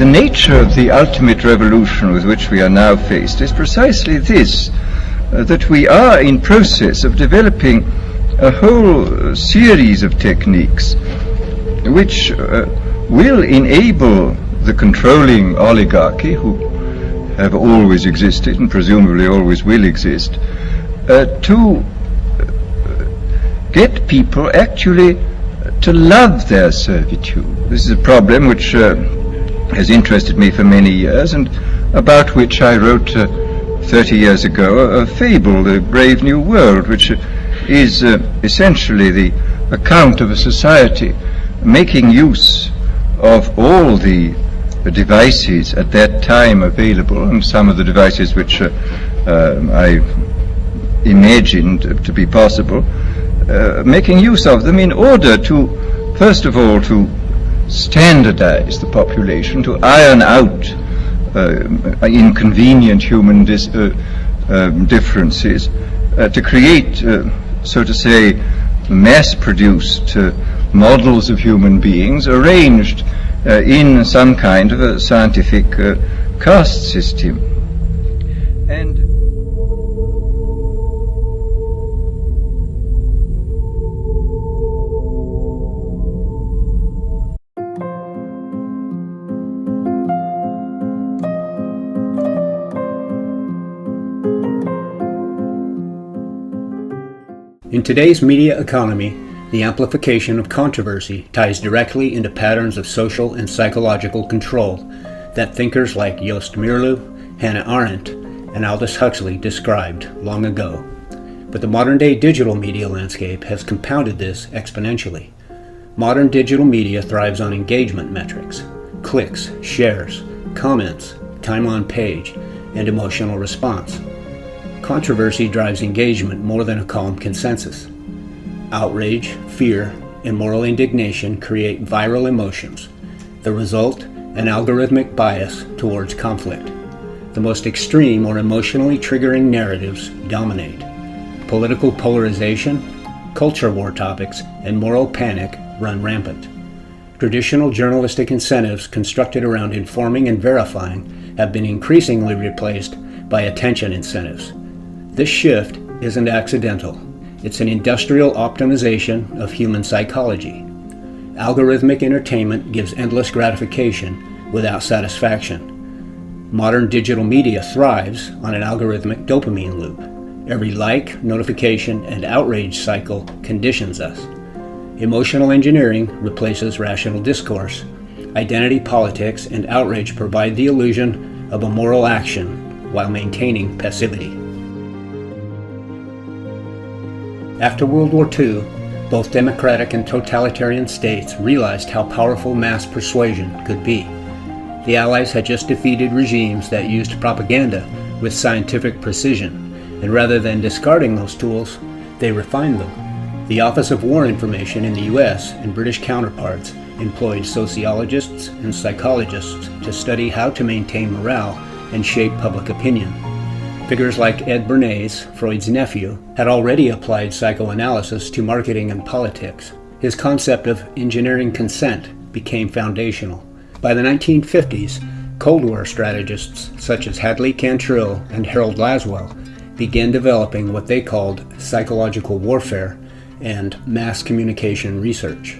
The nature of the ultimate revolution with which we are now faced is precisely this, that we are in process of developing a whole series of techniques which will enable the controlling oligarchy, who have always existed and presumably always will exist, to get people actually to love their servitude. This is a problem which has interested me for many years, and about which I wrote 30 years ago a fable, The Brave New World, which is essentially the account of a society making use of all the devices at that time available, and some of the devices which I imagined to be possible, making use of them in order to, first of all, to standardize the population, to iron out inconvenient human differences, to create, so to say, mass-produced models of human beings arranged in some kind of a scientific caste system. And in today's media economy, the amplification of controversy ties directly into patterns of social and psychological control that thinkers like Joost Meerloo, Hannah Arendt, and Aldous Huxley described long ago. But the modern-day digital media landscape has compounded this exponentially. Modern digital media thrives on engagement metrics, clicks, shares, comments, time on page, and emotional response. Controversy drives engagement more than a calm consensus. Outrage, fear, and moral indignation create viral emotions. The result, an algorithmic bias towards conflict. The most extreme or emotionally triggering narratives dominate. Political polarization, culture war topics, and moral panic run rampant. Traditional journalistic incentives constructed around informing and verifying have been increasingly replaced by attention incentives. This shift isn't accidental. It's an industrial optimization of human psychology. Algorithmic entertainment gives endless gratification without satisfaction. Modern digital media thrives on an algorithmic dopamine loop. Every like, notification, and outrage cycle conditions us. Emotional engineering replaces rational discourse. Identity politics and outrage provide the illusion of a moral action while maintaining passivity. After World War II, both democratic and totalitarian states realized how powerful mass persuasion could be. The Allies had just defeated regimes that used propaganda with scientific precision, and rather than discarding those tools, they refined them. The Office of War Information in the US and British counterparts employed sociologists and psychologists to study how to maintain morale and shape public opinion. Figures like Ed Bernays, Freud's nephew, had already applied psychoanalysis to marketing and politics. His concept of engineering consent became foundational. By the 1950s, Cold War strategists such as Hadley Cantrill and Harold Laswell began developing what they called psychological warfare and mass communication research.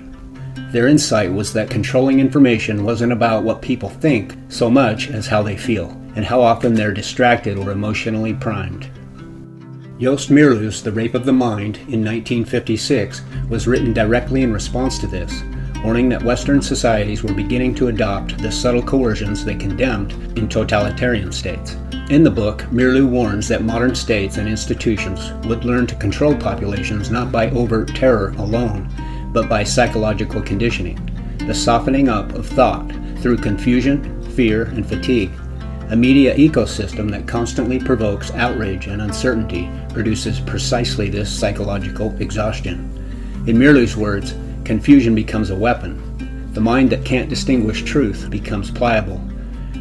Their insight was that controlling information wasn't about what people think so much as how they feel, and how often they're distracted or emotionally primed. Joost Meerloo's The Rape of the Mind in 1956 was written directly in response to this, warning that Western societies were beginning to adopt the subtle coercions they condemned in totalitarian states. In the book, Meerloo warns that modern states and institutions would learn to control populations not by overt terror alone, but by psychological conditioning, the softening up of thought through confusion, fear, and fatigue. A media ecosystem that constantly provokes outrage and uncertainty produces precisely this psychological exhaustion. In Meerloo's words, confusion becomes a weapon. The mind that can't distinguish truth becomes pliable.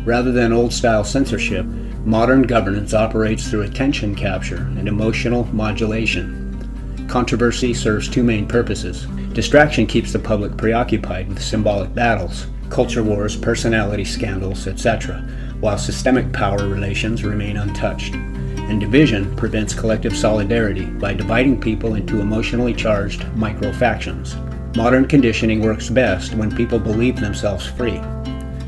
Rather than old-style censorship, modern governance operates through attention capture and emotional modulation. Controversy serves two main purposes. Distraction keeps the public preoccupied with symbolic battles. culture wars, personality scandals, etc., while systemic power relations remain untouched. And division prevents collective solidarity by dividing people into emotionally charged micro-factions. Modern conditioning works best when people believe themselves free.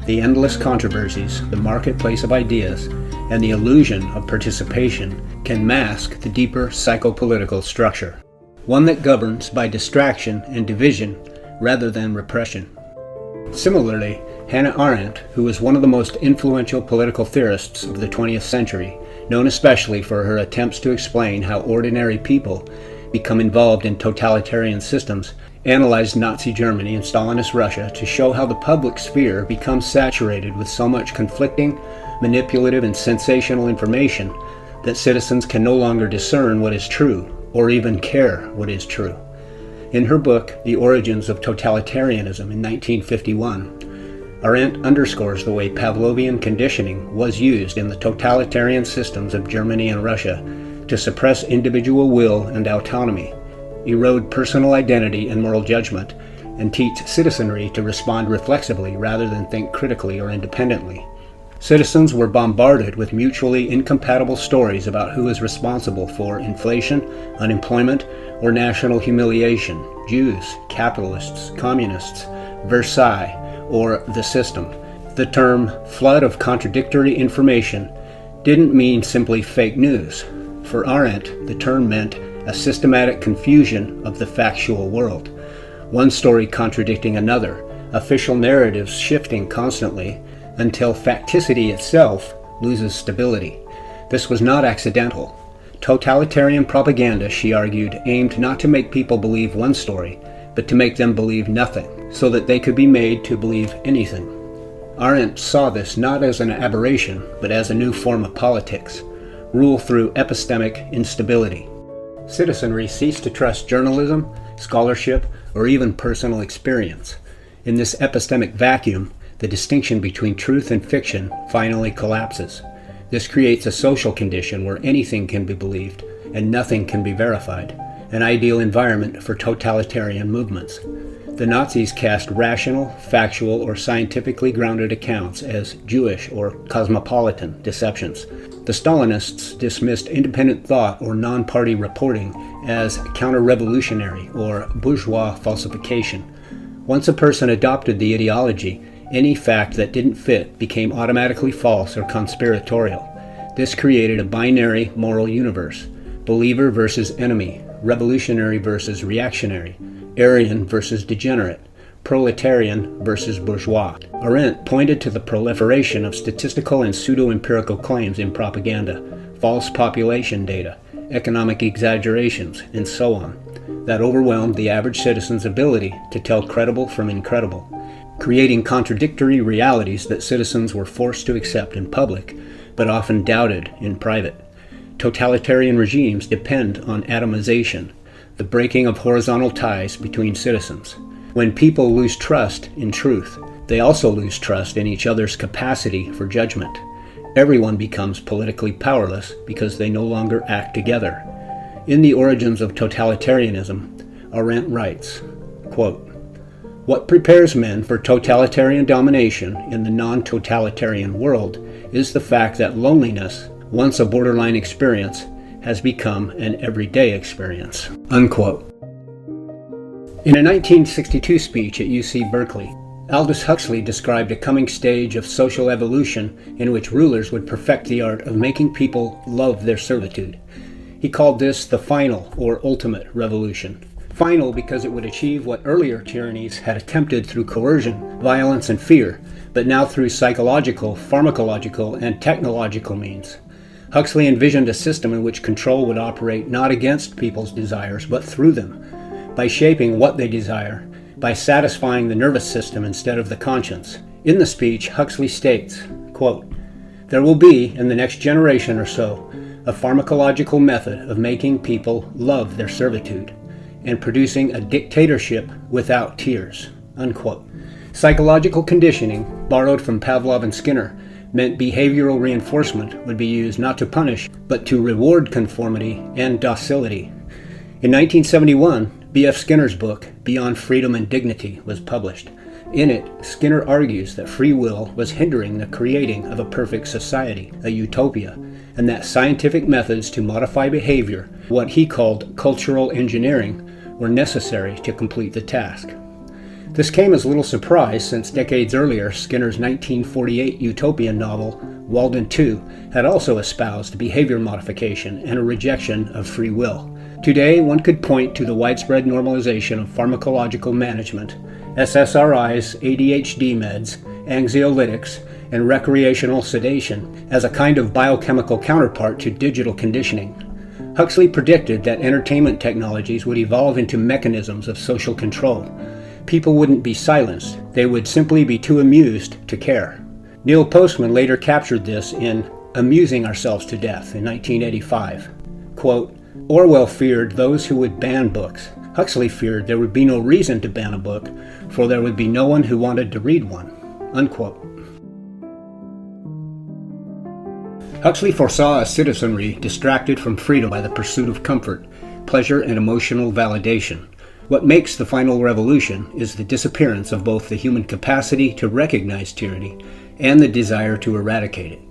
The endless controversies, the marketplace of ideas, and the illusion of participation can mask the deeper psychopolitical structure, one that governs by distraction and division rather than repression. Similarly, Hannah Arendt, who was one of the most influential political theorists of the 20th century, known especially for her attempts to explain how ordinary people become involved in totalitarian systems, analyzed Nazi Germany and Stalinist Russia to show how the public sphere becomes saturated with so much conflicting, manipulative, and sensational information that citizens can no longer discern what is true, or even care what is true. In her book, The Origins of Totalitarianism in 1951, Arendt underscores the way Pavlovian conditioning was used in the totalitarian systems of Germany and Russia to suppress individual will and autonomy, erode personal identity and moral judgment, and teach citizenry to respond reflexively rather than think critically or independently. Citizens were bombarded with mutually incompatible stories about who is responsible for inflation, unemployment, or national humiliation: Jews, capitalists, communists, Versailles, or the system. The term flood of contradictory information didn't mean simply fake news. For Arendt, the term meant a systematic confusion of the factual world, one story contradicting another, official narratives shifting constantly, until facticity itself loses stability. This was not accidental. Totalitarian propaganda, she argued, aimed not to make people believe one story, but to make them believe nothing, so that they could be made to believe anything. Arendt saw this not as an aberration, but as a new form of politics, rule through epistemic instability. Citizenry ceased to trust journalism, scholarship, or even personal experience. In this epistemic vacuum, the distinction between truth and fiction finally collapses. This creates a social condition where anything can be believed and nothing can be verified, an ideal environment for totalitarian movements. The Nazis cast rational, factual, or scientifically grounded accounts as Jewish or cosmopolitan deceptions. The Stalinists dismissed independent thought or non-party reporting as counter-revolutionary or bourgeois falsification. Once a person adopted the ideology, any fact that didn't fit became automatically false or conspiratorial. This created a binary moral universe: believer versus enemy, revolutionary versus reactionary, Aryan versus degenerate, proletarian versus bourgeois. Arendt pointed to the proliferation of statistical and pseudo-empirical claims in propaganda, false population data, economic exaggerations, and so on, that overwhelmed the average citizen's ability to tell credible from incredible, creating contradictory realities that citizens were forced to accept in public, but often doubted in private. Totalitarian regimes depend on atomization, the breaking of horizontal ties between citizens. When people lose trust in truth, they also lose trust in each other's capacity for judgment. Everyone becomes politically powerless because they no longer act together. In The Origins of Totalitarianism, Arendt writes, quote, "What prepares men for totalitarian domination in the non-totalitarian world is the fact that loneliness, once a borderline experience, has become an everyday experience." Unquote. In a 1962 speech at UC Berkeley, Aldous Huxley described a coming stage of social evolution in which rulers would perfect the art of making people love their servitude. He called this the final or ultimate revolution. Final because it would achieve what earlier tyrannies had attempted through coercion, violence, and fear, but now through psychological, pharmacological, and technological means. Huxley envisioned a system in which control would operate not against people's desires, but through them, by shaping what they desire, by satisfying the nervous system instead of the conscience. In the speech, Huxley states, quote, "There will be, in the next generation or so, a pharmacological method of making people love their servitude, and producing a dictatorship without tears." Unquote. Psychological conditioning, borrowed from Pavlov and Skinner, meant behavioral reinforcement would be used not to punish, but to reward conformity and docility. In 1971, B.F. Skinner's book, Beyond Freedom and Dignity, was published. In it, Skinner argues that free will was hindering the creating of a perfect society, a utopia, and that scientific methods to modify behavior, what he called cultural engineering, were necessary to complete the task. This came as little surprise since decades earlier, Skinner's 1948 utopian novel, Walden 2, had also espoused behavior modification and a rejection of free will. Today, one could point to the widespread normalization of pharmacological management, SSRIs, ADHD meds, anxiolytics, and recreational sedation as a kind of biochemical counterpart to digital conditioning. Huxley predicted that entertainment technologies would evolve into mechanisms of social control. People wouldn't be silenced, they would simply be too amused to care. Neil Postman later captured this in Amusing Ourselves to Death in 1985. Quote, Orwell feared those who would ban books. Huxley feared there would be no reason to ban a book, for there would be no one who wanted to read one. Unquote. Huxley foresaw a citizenry distracted from freedom by the pursuit of comfort, pleasure, and emotional validation. What makes the final revolution is the disappearance of both the human capacity to recognize tyranny and the desire to eradicate it.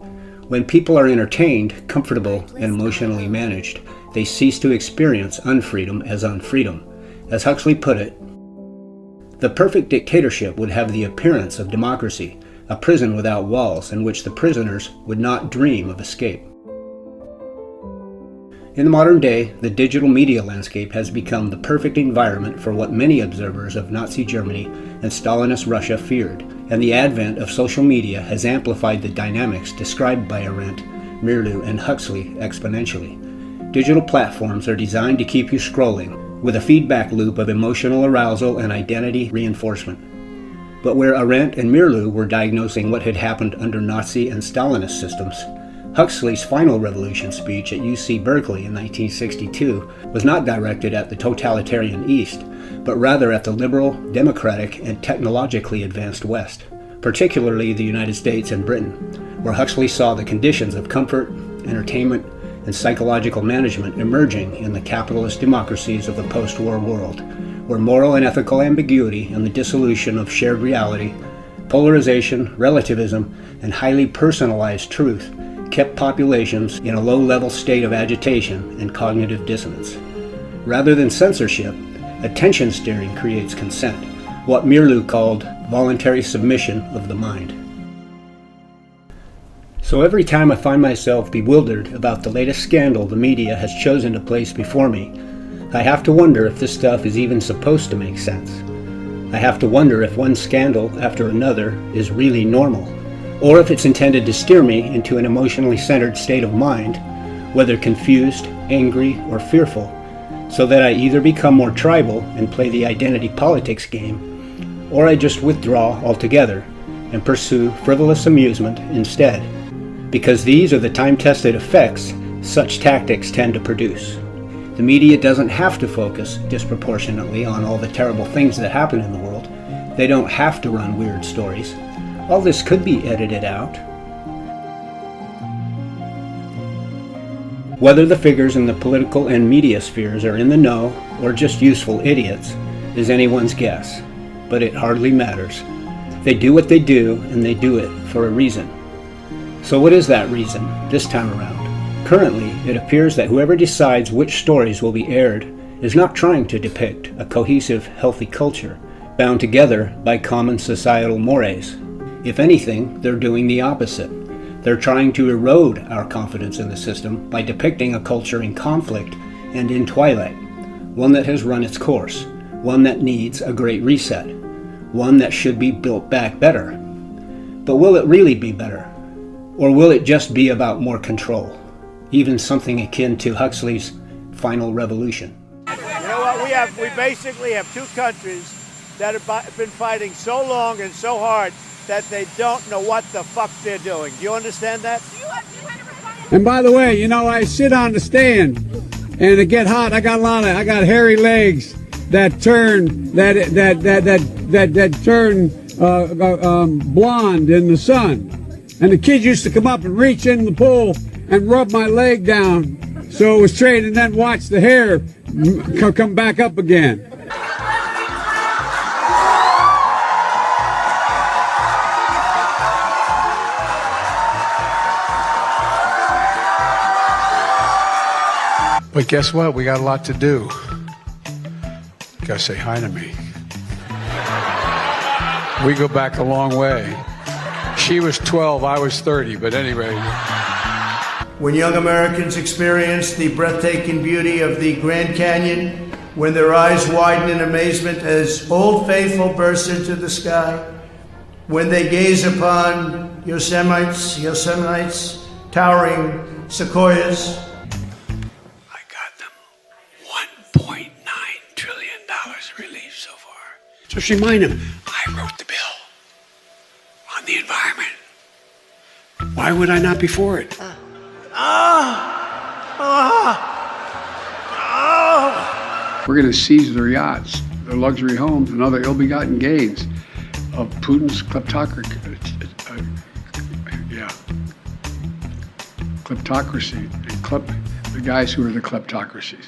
When people are entertained, comfortable, and emotionally managed, they cease to experience unfreedom as unfreedom. As Huxley put it, the perfect dictatorship would have the appearance of democracy, a prison without walls in which the prisoners would not dream of escape. In the modern day, the digital media landscape has become the perfect environment for what many observers of Nazi Germany and Stalinist Russia feared, and the advent of social media has amplified the dynamics described by Arendt, Mirlu, and Huxley exponentially. Digital platforms are designed to keep you scrolling, with a feedback loop of emotional arousal and identity reinforcement. But where Arendt and Mirlu were diagnosing what had happened under Nazi and Stalinist systems, Huxley's final revolution speech at UC Berkeley in 1962 was not directed at the totalitarian East, but rather at the liberal, democratic, and technologically advanced West, particularly the United States and Britain, where Huxley saw the conditions of comfort, entertainment, and psychological management emerging in the capitalist democracies of the post-war world, where moral and ethical ambiguity and the dissolution of shared reality, polarization, relativism, and highly personalized truth kept populations in a low-level state of agitation and cognitive dissonance. Rather than censorship, attention steering creates consent, what Mirlu called voluntary submission of the mind. So every time I find myself bewildered about the latest scandal the media has chosen to place before me, I have to wonder if this stuff is even supposed to make sense. I have to wonder if one scandal after another is really normal, or if it's intended to steer me into an emotionally centered state of mind, whether confused, angry, or fearful, so that I either become more tribal and play the identity politics game, or I just withdraw altogether and pursue frivolous amusement instead, because these are the time-tested effects such tactics tend to produce. The media doesn't have to focus disproportionately on all the terrible things that happen in the world. They don't have to run weird stories. All this could be edited out. Whether the figures in the political and media spheres are in the know or just useful idiots is anyone's guess, but it hardly matters. They do what they do, and they do it for a reason. So what is that reason this time around? Currently, it appears that whoever decides which stories will be aired is not trying to depict a cohesive, healthy culture, bound together by common societal mores. If anything, they're doing the opposite. They're trying to erode our confidence in the system by depicting a culture in conflict and in twilight, one that has run its course, one that needs a great reset, one that should be built back better. But will it really be better? Or will it just be about more control? Even something akin to Huxley's final revolution. You know what, we basically have two countries that have been fighting so long and so hard that they don't know what the fuck they're doing. Do you understand that? And by the way, you know, I sit on the stand and it get hot. I got hairy legs that turn blonde in the sun. And the kids used to come up and reach in the pool and rub my leg down so it was straight, and then watch the hair come back up again. But guess what? We got a lot to do. You gotta say hi to me. We go back a long way. She was 12, I was 30, but anyway. When young Americans experience the breathtaking beauty of the Grand Canyon, when their eyes widen in amazement as Old Faithful bursts into the sky, when they gaze upon Yosemite's towering sequoias, I got them $1.9 trillion relief so far. Just remind him, I wrote the bill on the environment. Why would I not be for it? We're going to seize their yachts, their luxury homes, and other ill-begotten gains of Putin's kleptocracy. Kleptocracy. The guys who are the kleptocracies.